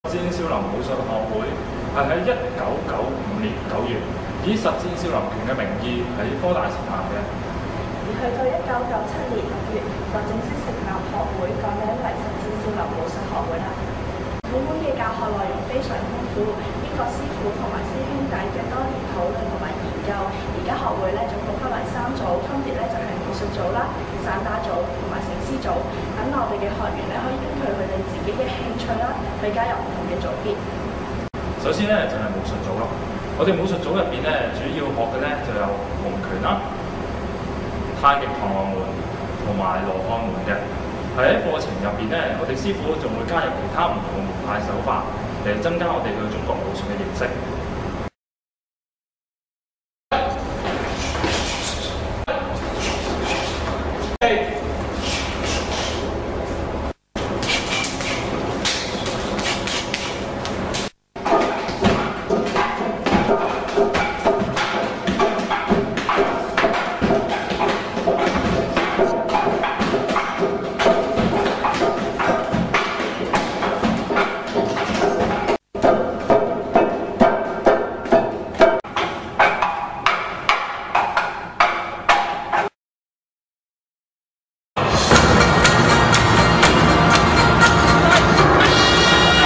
戰少林武術學會係喺1995年9月以實戰少林拳嘅名義喺科大成立嘅，而去到1997年6月就正式成立學會，改名為實戰少林武術學會啦。本會嘅教學內容非常豐富，經過師傅同埋師兄弟嘅多年討論同埋研究，而家學會總共分為3組，分別就係武術組啦、散打組同埋醒獅組。等我哋嘅學員可以根據佢哋自己嘅興趣啦，去加入唔同嘅組別。首先就係武術組啦，我哋武術組入邊主要學嘅就有洪拳啦、太極螳螂門同埋羅漢門嘅。喺課程入邊我哋師傅仲會加入其他唔同門派手法嚟增加我哋對中國武術嘅認識。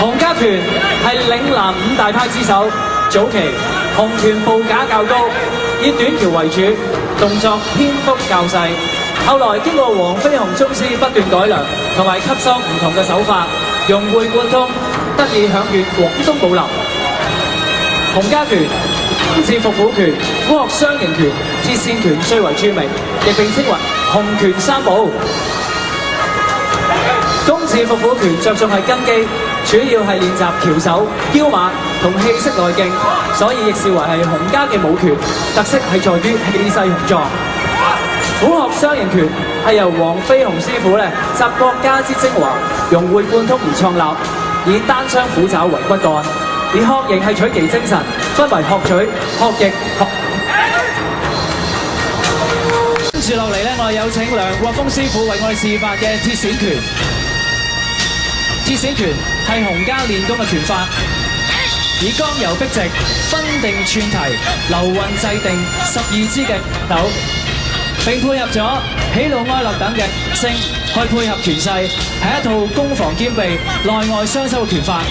洪家拳係嶺南5大派之首，早期洪拳步架較高，以短橋為主，動作篇幅較細。後來經過黃飛鴻宗師不斷改良，同埋吸收唔同嘅手法，融會貫通，得以享譽廣東武林。洪家拳、工字伏虎拳、虎鶴雙形拳、鐵線拳最為著名，亦被稱為洪拳三寶。工字伏虎拳着重係根基，主要係練習翹手、腰馬同氣息內勁，所以亦視為係洪家嘅武拳。特色係在於氣勢雄壯。虎鶴雙形拳係由黃飛鴻師傅集國家之精華，融會貫通而創立，以單槍虎爪為骨幹，而學型係取其精神，分為學嘴、學翼、學。跟住落嚟我哋有請梁國峰師傅為我哋示範嘅鐵線拳。鐵線拳係洪家練功嘅拳法，以剛柔逼直、分定串提、流運制定12支嘅抖，並配合咗喜怒哀樂等嘅聲，去配合拳勢，係一套攻防兼備、內外雙修嘅拳法。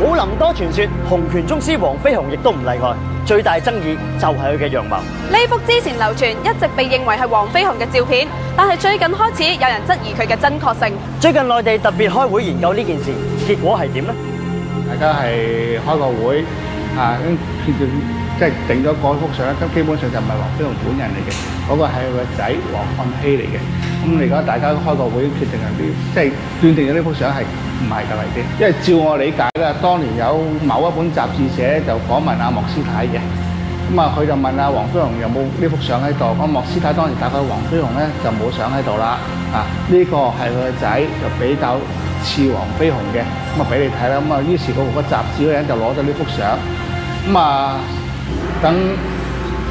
武林多傳說，洪拳宗師黃飛鴻亦都唔例外。最大爭議就係佢嘅樣貌。呢幅之前流傳，一直被認為係黃飛鴻嘅照片，但係最近開始有人質疑佢嘅真確性。最近內地特別開會研究呢件事，結果係點呢？大家係開個會啊，即係定咗嗰幅相，咁基本上就唔係黃飛鴻本人嚟嘅，嗰個係佢個仔黃漢熙嚟嘅。咁而家大家開個會決定係啲，即係斷定咗呢幅相係唔係㗎嚟嘅。因為照我理解咧，當年有某一本雜誌社就訪問阿莫師太嘅，咁佢就問阿黃飛鴻有冇呢幅相喺度，咁莫師太當時答佢黃飛鴻就冇相喺度啦。呢個係佢個仔，就比較似黃飛鴻嘅，咁俾你睇啦。咁於是個雜誌嗰人就攞咗呢幅相，等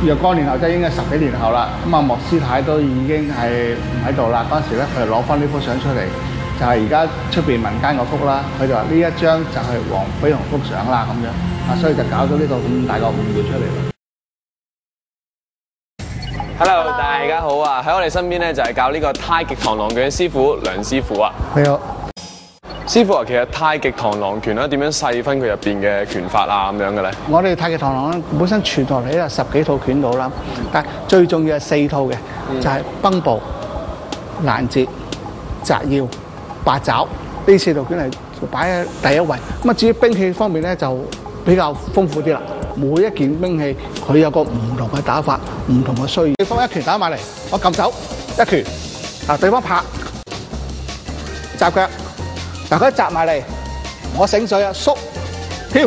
若干年後，即係應該10幾年後啦。莫師太都已經係唔喺度啦。嗰陣時佢就攞翻呢幅相出嚟，就係而家出邊民間嗰幅啦。佢就話呢一張就係黃飛鴻幅相啦，咁樣所以就搞咗呢個咁大個誤會出嚟啦。Hello， 大家好啊！喺我哋身邊就係教呢個太極螳螂拳嘅師傅梁師傅啊。你好。師傅其實太極螳螂拳點樣細分佢入邊嘅拳法啊咁樣嘅咧？我哋太極螳螂本身傳落嚟10幾套拳到啦，但係最重要係4套嘅，就係崩步、攔截、擲腰、八爪，呢4套拳係擺喺第一位。至於兵器方面就比較豐富啲啦。每一件兵器佢有個唔同嘅打法，唔同嘅需要。對方一拳打埋嚟，我撳手一拳，對方拍閘腳。佢一擲埋嚟，我醒水縮跳。